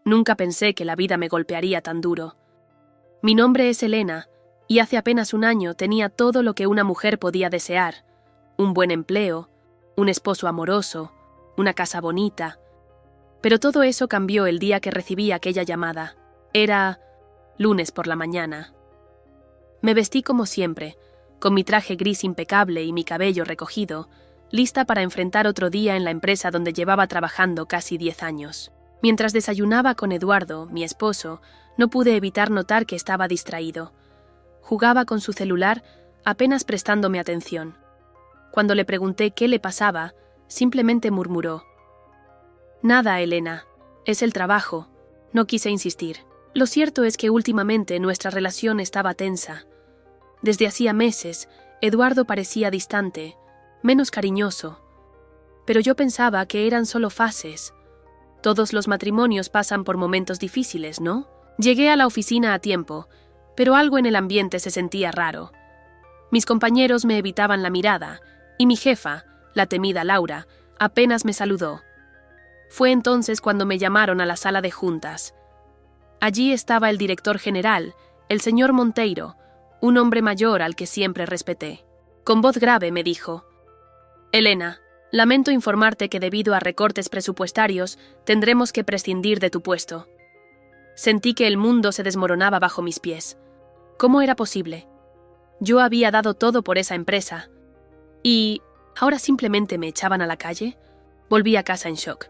Nunca pensé que la vida me golpearía tan duro. Mi nombre es Elena, y hace apenas un año tenía todo lo que una mujer podía desear: un buen empleo, un esposo amoroso, una casa bonita. Pero todo eso cambió el día que recibí aquella llamada. Era lunes por la mañana. Me vestí como siempre, con mi traje gris impecable y mi cabello recogido, lista para enfrentar otro día en la empresa donde llevaba trabajando casi 10 años. Mientras desayunaba con Eduardo, mi esposo, no pude evitar notar que estaba distraído. Jugaba con su celular, apenas prestándome atención. Cuando le pregunté qué le pasaba, simplemente murmuró: «Nada, Elena, es el trabajo». No quise insistir. Lo cierto es que últimamente nuestra relación estaba tensa. Desde hacía meses, Eduardo parecía distante, menos cariñoso. Pero yo pensaba que eran solo fases. Todos los matrimonios pasan por momentos difíciles, ¿no? Llegué a la oficina a tiempo, pero algo en el ambiente se sentía raro. Mis compañeros me evitaban la mirada, y mi jefa, la temida Laura, apenas me saludó. Fue entonces cuando me llamaron a la sala de juntas. Allí estaba el director general, el señor Monteiro, un hombre mayor al que siempre respeté. Con voz grave me dijo: «Elena, lamento informarte que debido a recortes presupuestarios tendremos que prescindir de tu puesto». Sentí que el mundo se desmoronaba bajo mis pies. ¿Cómo era posible? Yo había dado todo por esa empresa. ¿Y ahora simplemente me echaban a la calle? Volví a casa en shock.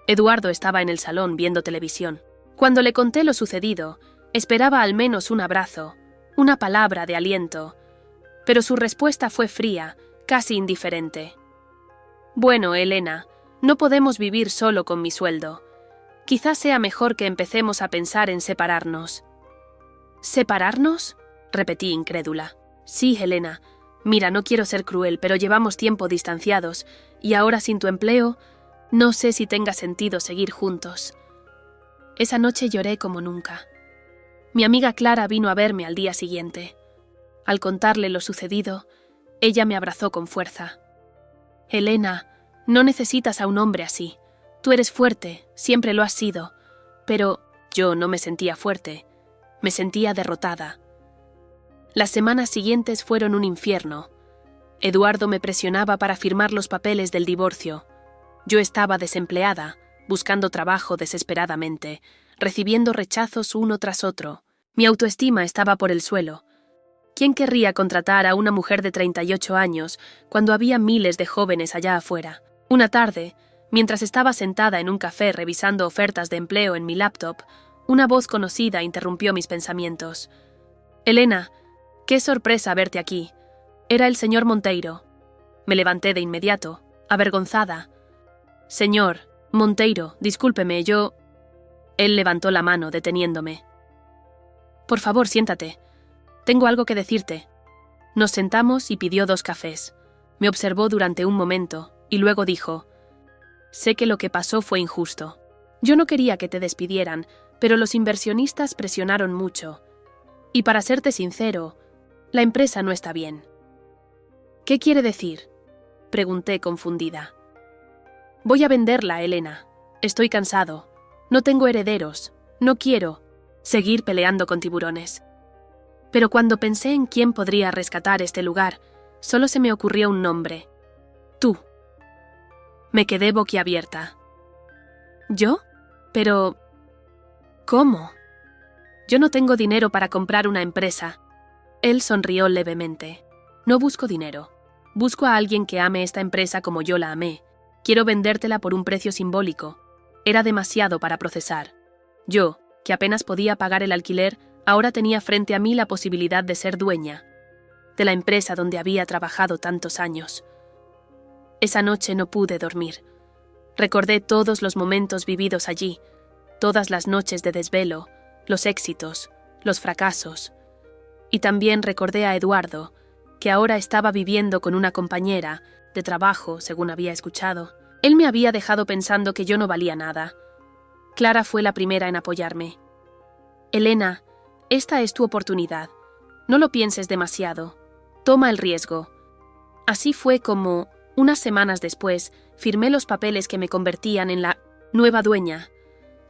Eduardo estaba en el salón viendo televisión. Cuando le conté lo sucedido, esperaba al menos un abrazo, una palabra de aliento, pero su respuesta fue fría, casi indiferente. «Bueno, Elena, no podemos vivir solo con mi sueldo. Quizás sea mejor que empecemos a pensar en separarnos». «¿Separarnos?», repetí incrédula. «Sí, Elena. Mira, no quiero ser cruel, pero llevamos tiempo distanciados, y ahora sin tu empleo, no sé si tenga sentido seguir juntos». Esa noche lloré como nunca. Mi amiga Clara vino a verme al día siguiente. Al contarle lo sucedido, ella me abrazó con fuerza. «Elena, no necesitas a un hombre así. Tú eres fuerte, siempre lo has sido». Pero yo no me sentía fuerte, me sentía derrotada. Las semanas siguientes fueron un infierno. Eduardo me presionaba para firmar los papeles del divorcio. Yo estaba desempleada, buscando trabajo desesperadamente, recibiendo rechazos uno tras otro. Mi autoestima estaba por el suelo. ¿Quién querría contratar a una mujer de 38 años cuando había miles de jóvenes allá afuera? Una tarde, mientras estaba sentada en un café revisando ofertas de empleo en mi laptop, una voz conocida interrumpió mis pensamientos. «Elena, qué sorpresa verte aquí». Era el señor Monteiro. Me levanté de inmediato, avergonzada. «Señor Monteiro, discúlpeme, yo...». Él levantó la mano, deteniéndome. «Por favor, siéntate. Tengo algo que decirte». Nos sentamos y pidió 2 cafés. Me observó durante un momento y luego dijo: «Sé que lo que pasó fue injusto. Yo no quería que te despidieran, pero los inversionistas presionaron mucho. Y para serte sincero, la empresa no está bien». «¿Qué quiere decir?», pregunté confundida. «Voy a venderla, Elena. Estoy cansado. No tengo herederos. No quiero seguir peleando con tiburones». Pero cuando pensé en quién podría rescatar este lugar, solo se me ocurrió un nombre: tú. Me quedé boquiabierta. ¿Yo? Pero... ¿cómo? Yo no tengo dinero para comprar una empresa. Él sonrió levemente. No busco dinero. Busco a alguien que ame esta empresa como yo la amé. Quiero vendértela por un precio simbólico. Era demasiado para procesar. Yo, que apenas podía pagar el alquiler, ahora tenía frente a mí la posibilidad de ser dueña de la empresa donde había trabajado tantos años. Esa noche no pude dormir. Recordé todos los momentos vividos allí, todas las noches de desvelo, los éxitos, los fracasos. Y también recordé a Eduardo, que ahora estaba viviendo con una compañera de trabajo, según había escuchado. Él me había dejado pensando que yo no valía nada. Clara fue la primera en apoyarme. «Elena, esta es tu oportunidad. No lo pienses demasiado. Toma el riesgo». Así fue como, unas semanas después, firmé los papeles que me convertían en la nueva dueña.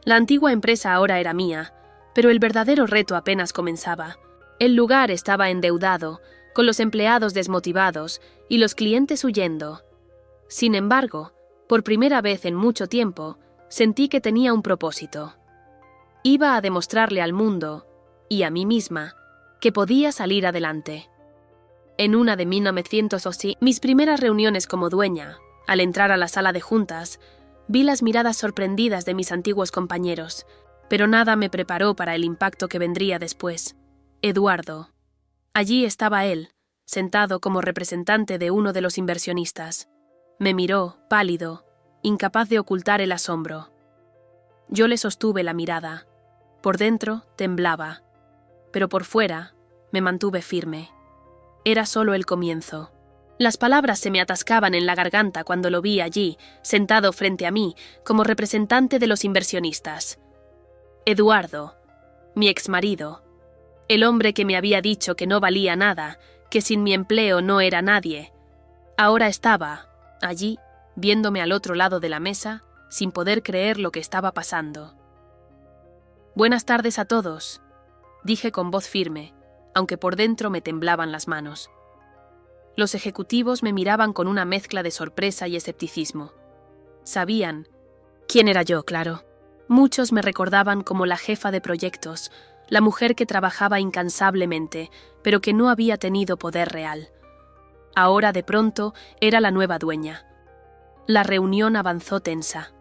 La antigua empresa ahora era mía, pero el verdadero reto apenas comenzaba. El lugar estaba endeudado, con los empleados desmotivados y los clientes huyendo. Sin embargo, por primera vez en mucho tiempo, sentí que tenía un propósito. Iba a demostrarle al mundo, y a mí misma, que podía salir adelante. En una de 1908, mis primeras reuniones como dueña, al entrar a la sala de juntas, vi las miradas sorprendidas de mis antiguos compañeros, pero nada me preparó para el impacto que vendría después. Eduardo. Allí estaba él, sentado como representante de uno de los inversionistas. Me miró, pálido, incapaz de ocultar el asombro. Yo le sostuve la mirada. Por dentro temblaba, pero por fuera me mantuve firme. Era solo el comienzo. Las palabras se me atascaban en la garganta cuando lo vi allí, sentado frente a mí, como representante de los inversionistas. Eduardo, mi exmarido, el hombre que me había dicho que no valía nada, que sin mi empleo no era nadie, ahora estaba, allí, viéndome al otro lado de la mesa, sin poder creer lo que estaba pasando. «Buenas tardes a todos», dije con voz firme, aunque por dentro me temblaban las manos. Los ejecutivos me miraban con una mezcla de sorpresa y escepticismo. Sabían quién era yo, claro. Muchos me recordaban como la jefa de proyectos, la mujer que trabajaba incansablemente, pero que no había tenido poder real. Ahora, de pronto, era la nueva dueña. La reunión avanzó tensa.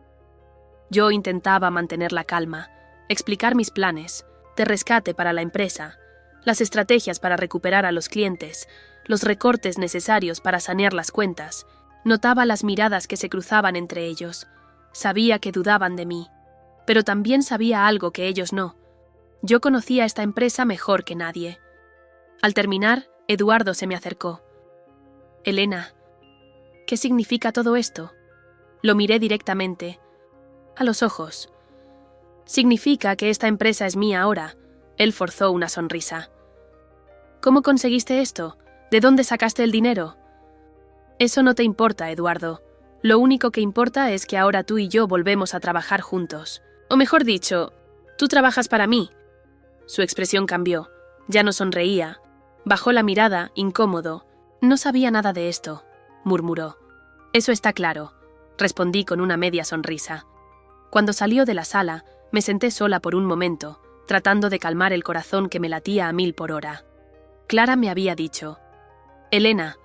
Yo intentaba mantener la calma, explicar mis planes de rescate para la empresa, las estrategias para recuperar a los clientes, los recortes necesarios para sanear las cuentas. Notaba las miradas que se cruzaban entre ellos. Sabía que dudaban de mí, pero también sabía algo que ellos no. Yo conocía esta empresa mejor que nadie. Al terminar, Eduardo se me acercó. «Elena, ¿qué significa todo esto?» Lo miré directamente, a los ojos. «Significa que esta empresa es mía ahora». Él forzó una sonrisa. «¿Cómo conseguiste esto? ¿De dónde sacaste el dinero?» «Eso no te importa, Eduardo. Lo único que importa es que ahora tú y yo volvemos a trabajar juntos. O mejor dicho, tú trabajas para mí». Su expresión cambió. Ya no sonreía. Bajó la mirada, incómodo. «No sabía nada de esto», murmuró. «Eso está claro», respondí con una media sonrisa. Cuando salió de la sala, me senté sola por un momento, tratando de calmar el corazón que me latía a 1000 por hora. Clara me había dicho: «Elena,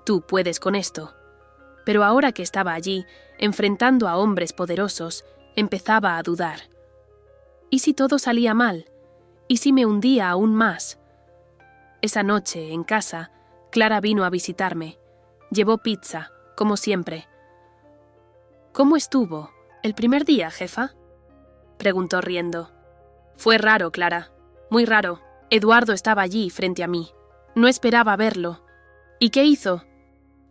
tú puedes con esto». Pero ahora que estaba allí, enfrentando a hombres poderosos, empezaba a dudar. ¿Y si todo salía mal? ¿Y si me hundía aún más? Esa noche, en casa, Clara vino a visitarme. Llevó pizza, como siempre. «¿Cómo estuvo? ¿El primer día, jefa?», preguntó riendo. «Fue raro, Clara. Muy raro. Eduardo estaba allí, frente a mí. No esperaba verlo. ¿Y qué hizo?»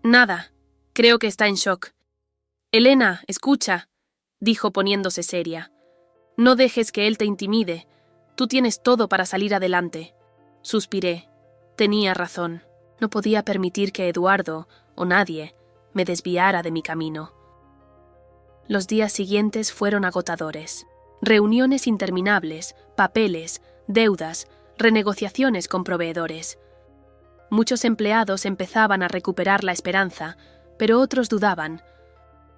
«Nada. Creo que está en shock». «Elena, escucha», dijo poniéndose seria. «No dejes que él te intimide. Tú tienes todo para salir adelante». Suspiré. Tenía razón. No podía permitir que Eduardo, o nadie, me desviara de mi camino. Los días siguientes fueron agotadores. Reuniones interminables, papeles, deudas, renegociaciones con proveedores. Muchos empleados empezaban a recuperar la esperanza, pero otros dudaban.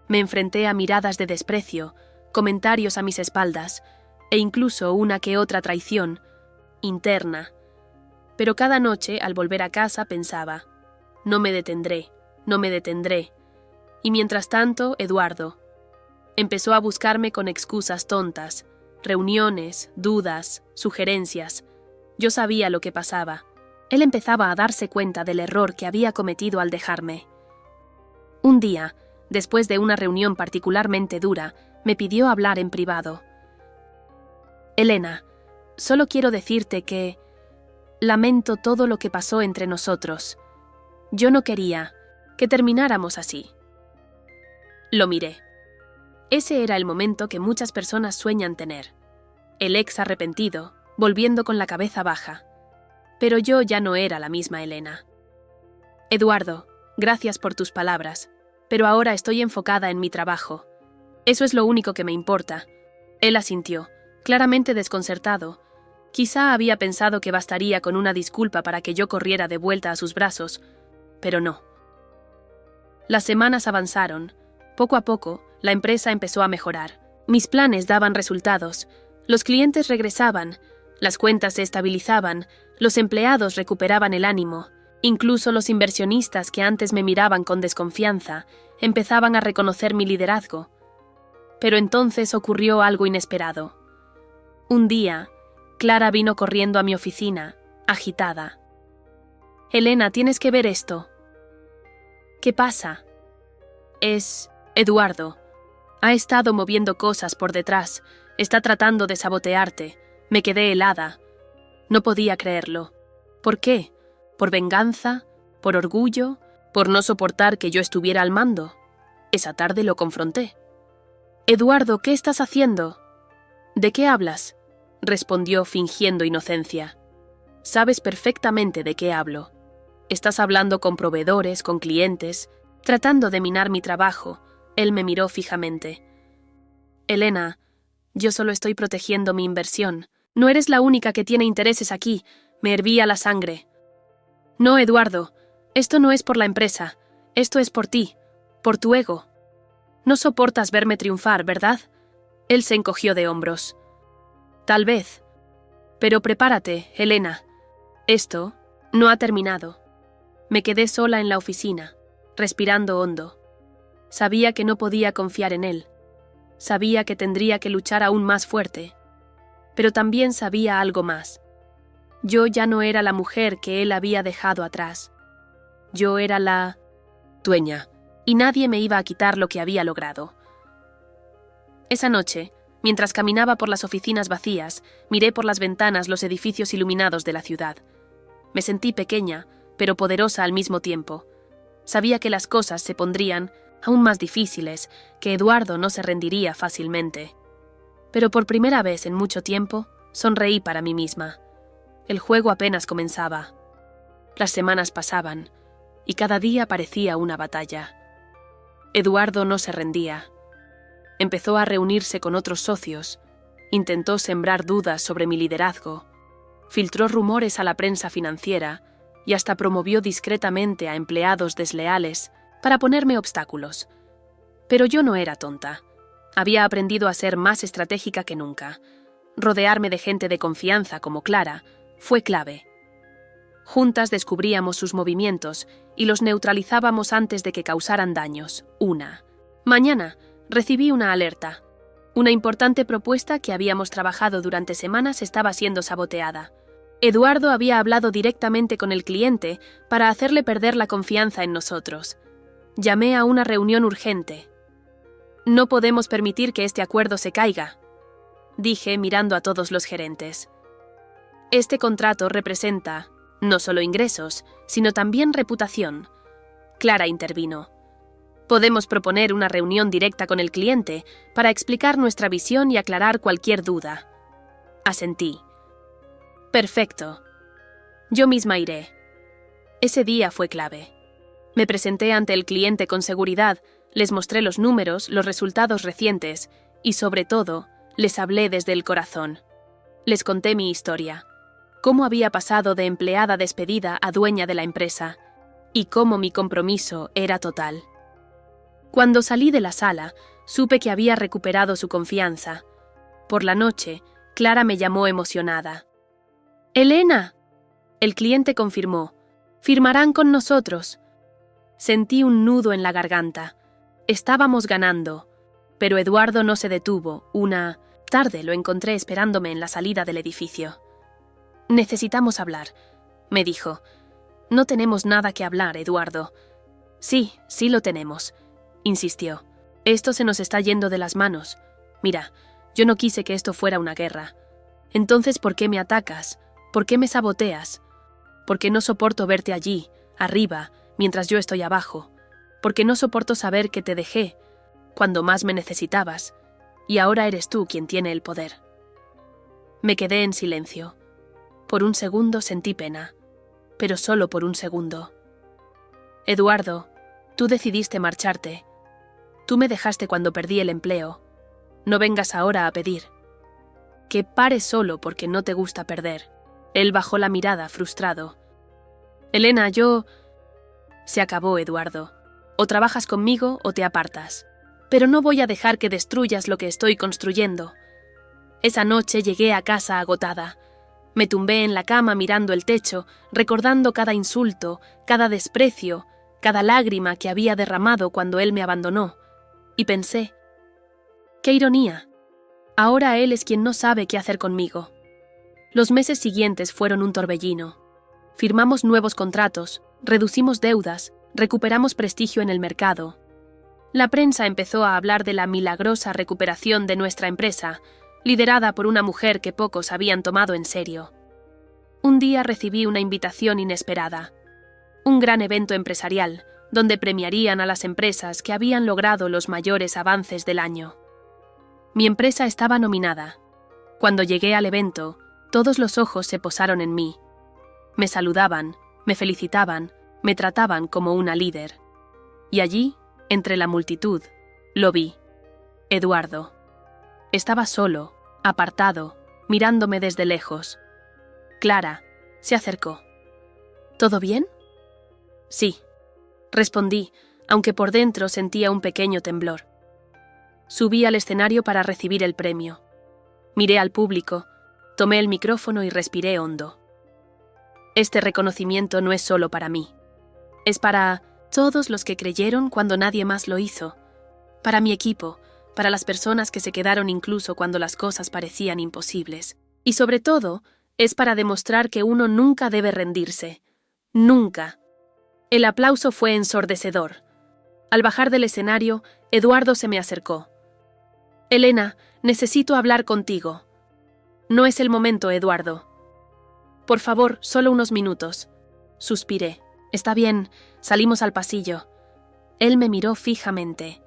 Me enfrenté a miradas de desprecio, comentarios a mis espaldas, e incluso una que otra traición, interna. Pero cada noche, al volver a casa, pensaba: no me detendré, no me detendré. Y mientras tanto, Eduardo empezó a buscarme con excusas tontas, reuniones, dudas, sugerencias. Yo sabía lo que pasaba. Él empezaba a darse cuenta del error que había cometido al dejarme. Un día, después de una reunión particularmente dura, me pidió hablar en privado. «Elena, solo quiero decirte que lamento todo lo que pasó entre nosotros. Yo no quería que termináramos así». Lo miré. Ese era el momento que muchas personas sueñan tener. El ex arrepentido, volviendo con la cabeza baja. Pero yo ya no era la misma Elena. «Eduardo, gracias por tus palabras, pero ahora estoy enfocada en mi trabajo. Eso es lo único que me importa. Él asintió, claramente desconcertado. Quizá había pensado que bastaría con una disculpa para que yo corriera de vuelta a sus brazos, pero no. Las semanas avanzaron. Poco a poco, la empresa empezó a mejorar. Mis planes daban resultados. Los clientes regresaban, las cuentas se estabilizaban, los empleados recuperaban el ánimo. Incluso los inversionistas que antes me miraban con desconfianza empezaban a reconocer mi liderazgo. Pero entonces ocurrió algo inesperado. Un día, Clara vino corriendo a mi oficina, agitada. «Elena, tienes que ver esto». «¿Qué pasa?» «Es Eduardo. Ha estado moviendo cosas por detrás. Está tratando de sabotearte». Me quedé helada. No podía creerlo. ¿Por qué? ¿Por venganza? ¿Por orgullo? ¿Por no soportar que yo estuviera al mando? Esa tarde lo confronté. «Eduardo, ¿qué estás haciendo?» «¿De qué hablas?», respondió fingiendo inocencia. «Sabes perfectamente de qué hablo. Estás hablando con proveedores, con clientes, tratando de minar mi trabajo». Él me miró fijamente. «Elena, yo solo estoy protegiendo mi inversión. No eres la única que tiene intereses aquí». Me hervía la sangre. «No, Eduardo, esto no es por la empresa. Esto es por ti, por tu ego. No soportas verme triunfar, ¿verdad?». Él se encogió de hombros. «Tal vez. Pero prepárate, Elena. Esto no ha terminado». Me quedé sola en la oficina, respirando hondo. Sabía que no podía confiar en él. Sabía que tendría que luchar aún más fuerte. Pero también sabía algo más. Yo ya no era la mujer que él había dejado atrás. Yo era la dueña, y nadie me iba a quitar lo que había logrado. Esa noche, mientras caminaba por las oficinas vacías, miré por las ventanas los edificios iluminados de la ciudad. Me sentí pequeña, pero poderosa al mismo tiempo. Sabía que las cosas se pondrían aún más difíciles, que Eduardo no se rendiría fácilmente. Pero por primera vez en mucho tiempo, sonreí para mí misma. El juego apenas comenzaba. Las semanas pasaban, y cada día parecía una batalla. Eduardo no se rendía. Empezó a reunirse con otros socios, intentó sembrar dudas sobre mi liderazgo, filtró rumores a la prensa financiera y hasta promovió discretamente a empleados desleales para ponerme obstáculos. Pero yo no era tonta. Había aprendido a ser más estratégica que nunca. Rodearme de gente de confianza como Clara fue clave. Juntas descubríamos sus movimientos y los neutralizábamos antes de que causaran daños. Una mañana recibí una alerta. Una importante propuesta que habíamos trabajado durante semanas estaba siendo saboteada. Eduardo había hablado directamente con el cliente para hacerle perder la confianza en nosotros. Llamé a una reunión urgente. «No podemos permitir que este acuerdo se caiga», dije mirando a todos los gerentes. «Este contrato representa no solo ingresos, sino también reputación». Clara intervino. «Podemos proponer una reunión directa con el cliente para explicar nuestra visión y aclarar cualquier duda». Asentí. «Perfecto. Yo misma iré». Ese día fue clave. Me presenté ante el cliente con seguridad, les mostré los números, los resultados recientes y, sobre todo, les hablé desde el corazón. Les conté mi historia, cómo había pasado de empleada despedida a dueña de la empresa y cómo mi compromiso era total. Cuando salí de la sala, supe que había recuperado su confianza. Por la noche, Clara me llamó emocionada. «¡Elena!». El cliente confirmó. «Firmarán con nosotros». Sentí un nudo en la garganta. Estábamos ganando, pero Eduardo no se detuvo. Una tarde lo encontré esperándome en la salida del edificio. «Necesitamos hablar», me dijo. «No tenemos nada que hablar, Eduardo». «Sí, sí lo tenemos», insistió. «Esto se nos está yendo de las manos. Mira, yo no quise que esto fuera una guerra. Entonces, ¿por qué me atacas? ¿Por qué me saboteas? Porque no soporto verte allí, arriba, mientras yo estoy abajo. Porque no soporto saber que te dejé cuando más me necesitabas, y ahora eres tú quien tiene el poder». Me quedé en silencio. Por un segundo sentí pena, pero solo por un segundo. «Eduardo, tú decidiste marcharte. Tú me dejaste cuando perdí el empleo. No vengas ahora a pedir. Que pares solo porque no te gusta perder. Él bajó la mirada, frustrado. Elena, yo... Se acabó, Eduardo. O trabajas conmigo o te apartas. Pero no voy a dejar que destruyas lo que estoy construyendo. Esa noche llegué a casa agotada. Me tumbé en la cama mirando el techo, recordando cada insulto, cada desprecio, cada lágrima que había derramado cuando él me abandonó. Y pensé, ¡qué ironía! Ahora él es quien no sabe qué hacer conmigo. Los meses siguientes fueron un torbellino. Firmamos nuevos contratos, reducimos deudas, recuperamos prestigio en el mercado. La prensa empezó a hablar de la milagrosa recuperación de nuestra empresa, liderada por una mujer que pocos habían tomado en serio. Un día recibí una invitación inesperada. Un gran evento empresarial, donde premiarían a las empresas que habían logrado los mayores avances del año. Mi empresa estaba nominada. Cuando llegué al evento, todos los ojos se posaron en mí. Me saludaban, me felicitaban, me trataban como una líder. Y allí, entre la multitud, lo vi. Eduardo. Estaba solo, apartado, mirándome desde lejos. Clara se acercó. ¿Todo bien? Sí, respondí, aunque por dentro sentía un pequeño temblor. Subí al escenario para recibir el premio. Miré al público, tomé el micrófono y respiré hondo. Este reconocimiento no es solo para mí. Es para todos los que creyeron cuando nadie más lo hizo. Para mi equipo, para las personas que se quedaron incluso cuando las cosas parecían imposibles. Y sobre todo, es para demostrar que uno nunca debe rendirse. Nunca. El aplauso fue ensordecedor. Al bajar del escenario, Eduardo se me acercó. Elena, necesito hablar contigo. No es el momento, Eduardo. Por favor, solo unos minutos. Suspiré. Está bien, salimos al pasillo. Él me miró fijamente.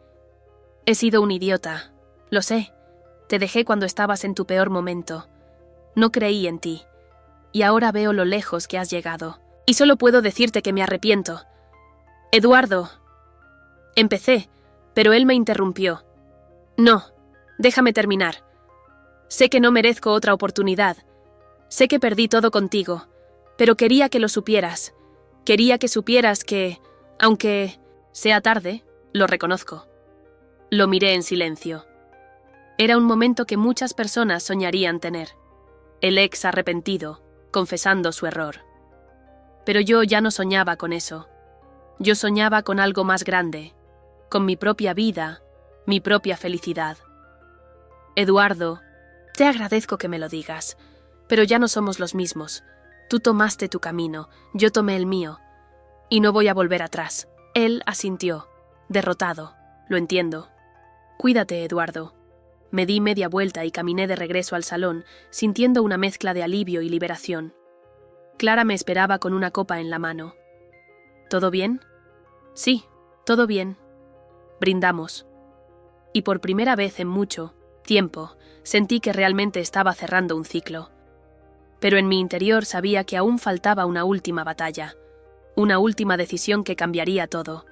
He sido un idiota. Lo sé. Te dejé cuando estabas en tu peor momento. No creí en ti. Y ahora veo lo lejos que has llegado. Y solo puedo decirte que me arrepiento. Eduardo. Empecé, pero él me interrumpió. No, déjame terminar. Sé que no merezco otra oportunidad. Sé que perdí todo contigo, pero quería que lo supieras. Quería que supieras que, aunque sea tarde, lo reconozco. Lo miré en silencio. Era un momento que muchas personas soñarían tener. El ex arrepentido, confesando su error. Pero yo ya no soñaba con eso. Yo soñaba con algo más grande, con mi propia vida, mi propia felicidad. Eduardo, te agradezco que me lo digas, pero ya no somos los mismos. Tú tomaste tu camino, yo tomé el mío, y no voy a volver atrás. Él asintió, derrotado. Lo entiendo. Cuídate, Eduardo. Me di media vuelta y caminé de regreso al salón, sintiendo una mezcla de alivio y liberación. Clara me esperaba con una copa en la mano. ¿Todo bien? Sí, todo bien. Brindamos. Y por primera vez en mucho tiempo, sentí que realmente estaba cerrando un ciclo. Pero en mi interior sabía que aún faltaba una última batalla, una última decisión que cambiaría todo.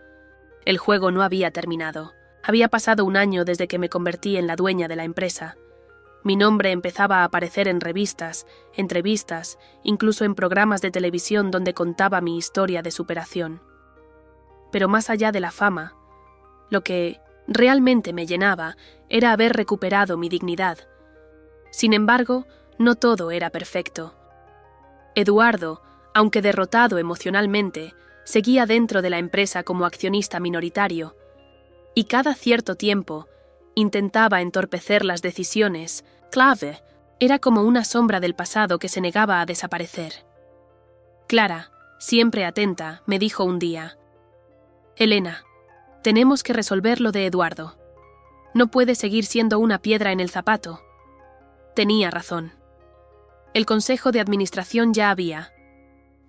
El juego no había terminado. Había pasado un año desde que me convertí en la dueña de la empresa. Mi nombre empezaba a aparecer en revistas, entrevistas, incluso en programas de televisión donde contaba mi historia de superación. Pero más allá de la fama, lo que realmente me llenaba era haber recuperado mi dignidad. Sin embargo, no todo era perfecto. Eduardo, aunque derrotado emocionalmente, seguía dentro de la empresa como accionista minoritario, y cada cierto tiempo intentaba entorpecer las decisiones clave. Era como una sombra del pasado que se negaba a desaparecer. Clara, siempre atenta, me dijo un día: Elena, tenemos que resolver lo de Eduardo. No puede seguir siendo una piedra en el zapato. Tenía razón. El Consejo de Administración ya había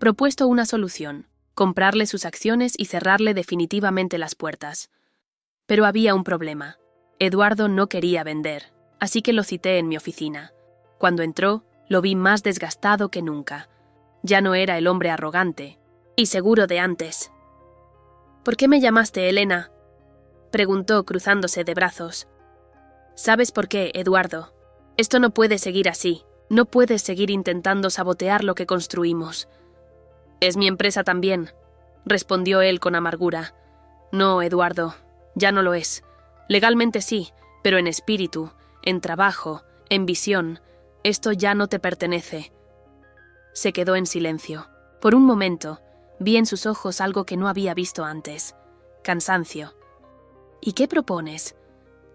propuesto una solución: comprarle sus acciones y cerrarle definitivamente las puertas. Pero había un problema. Eduardo no quería vender, así que lo cité en mi oficina. Cuando entró, lo vi más desgastado que nunca. Ya no era el hombre arrogante y seguro de antes. ¿Por qué me llamaste, Elena?, preguntó cruzándose de brazos. ¿Sabes por qué, Eduardo? Esto no puede seguir así. No puedes seguir intentando sabotear lo que construimos. Es mi empresa también, respondió él con amargura. No, Eduardo, ya no lo es. Legalmente sí, pero en espíritu, en trabajo, en visión, esto ya no te pertenece. Se quedó en silencio. Por un momento, vi en sus ojos algo que no había visto antes. Cansancio. ¿Y qué propones?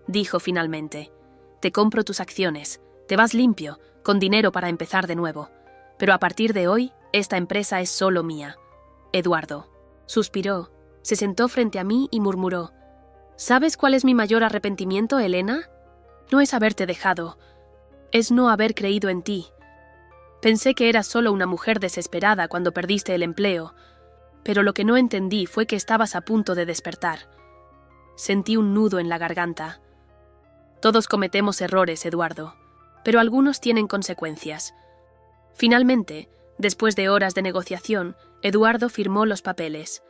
Dijo finalmente. Te compro tus acciones. Te vas limpio, con dinero para empezar de nuevo. Pero a partir de hoy, esta empresa es solo mía. Eduardo. Suspiró, se sentó frente a mí y murmuró. ¿Sabes cuál es mi mayor arrepentimiento, Elena? No es haberte dejado. Es no haber creído en ti. Pensé que eras solo una mujer desesperada cuando perdiste el empleo, pero lo que no entendí fue que estabas a punto de despertar. Sentí un nudo en la garganta. Todos cometemos errores, Eduardo, pero algunos tienen consecuencias. Finalmente, después de horas de negociación, Eduardo firmó los papeles.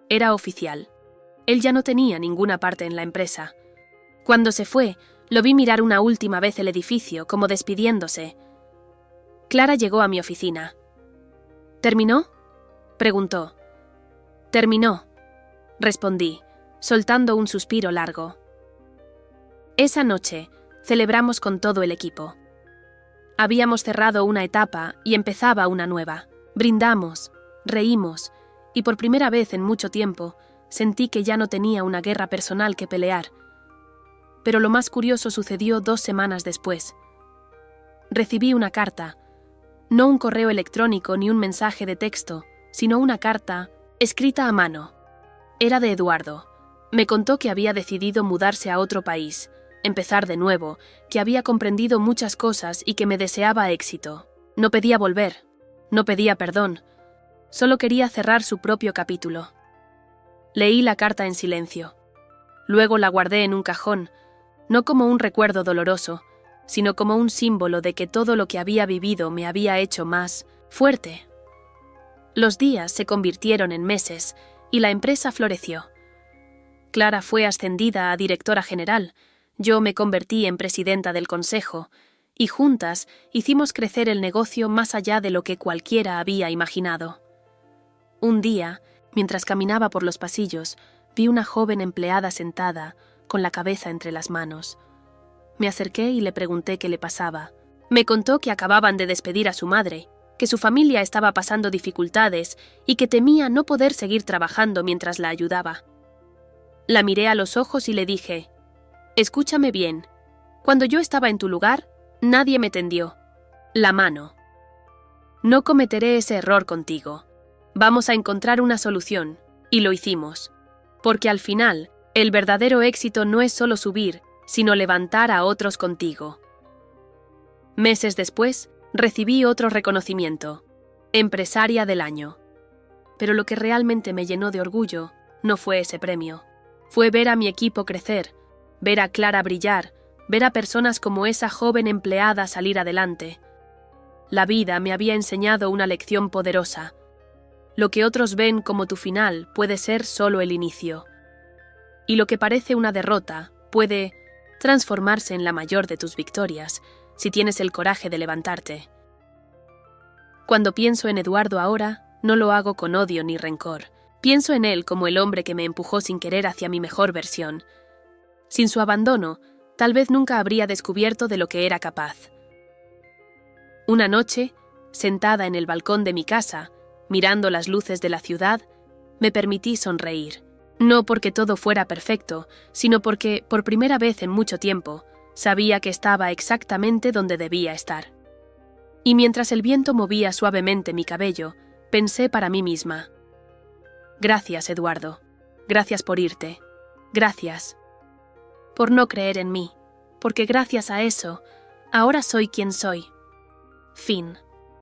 Era oficial. Él ya no tenía ninguna parte en la empresa. Cuando se fue, lo vi mirar una última vez el edificio, como despidiéndose. Clara llegó a mi oficina. ¿Terminó?, preguntó. Terminó, respondí, soltando un suspiro largo. Esa noche, celebramos con todo el equipo. Habíamos cerrado una etapa y empezaba una nueva. Brindamos, reímos, y por primera vez en mucho tiempo, sentí que ya no tenía una guerra personal que pelear. Pero lo más curioso sucedió 2 semanas después. Recibí una carta, no un correo electrónico ni un mensaje de texto, sino una carta escrita a mano. Era de Eduardo. Me contó que había decidido mudarse a otro país, empezar de nuevo, que había comprendido muchas cosas y que me deseaba éxito. No pedía volver, no pedía perdón, solo quería cerrar su propio capítulo. Leí la carta en silencio. Luego la guardé en un cajón, no como un recuerdo doloroso, sino como un símbolo de que todo lo que había vivido me había hecho más fuerte. Los días se convirtieron en meses y la empresa floreció. Clara fue ascendida a directora general, yo me convertí en presidenta del consejo, y juntas hicimos crecer el negocio más allá de lo que cualquiera había imaginado. Un día, mientras caminaba por los pasillos, vi una joven empleada sentada, con la cabeza entre las manos. Me acerqué y le pregunté qué le pasaba. Me contó que acababan de despedir a su madre, que su familia estaba pasando dificultades y que temía no poder seguir trabajando mientras la ayudaba. La miré a los ojos y le dije, «Escúchame bien. Cuando yo estaba en tu lugar, nadie me tendió la mano. No cometeré ese error contigo. Vamos a encontrar una solución». Y lo hicimos. Porque al final, el verdadero éxito no es solo subir, sino levantar a otros contigo. Meses después, recibí otro reconocimiento, Empresaria del Año. Pero lo que realmente me llenó de orgullo no fue ese premio. Fue ver a mi equipo crecer, ver a Clara brillar, ver a personas como esa joven empleada salir adelante. La vida me había enseñado una lección poderosa. Lo que otros ven como tu final puede ser solo el inicio. Y lo que parece una derrota puede transformarse en la mayor de tus victorias, si tienes el coraje de levantarte. Cuando pienso en Eduardo ahora, no lo hago con odio ni rencor. Pienso en él como el hombre que me empujó sin querer hacia mi mejor versión. Sin su abandono, tal vez nunca habría descubierto de lo que era capaz. Una noche, sentada en el balcón de mi casa, mirando las luces de la ciudad, me permití sonreír. No porque todo fuera perfecto, sino porque, por primera vez en mucho tiempo, sabía que estaba exactamente donde debía estar. Y mientras el viento movía suavemente mi cabello, pensé para mí misma: gracias, Eduardo. Gracias por irte. Gracias por no creer en mí, porque gracias a eso, ahora soy quien soy. Fin.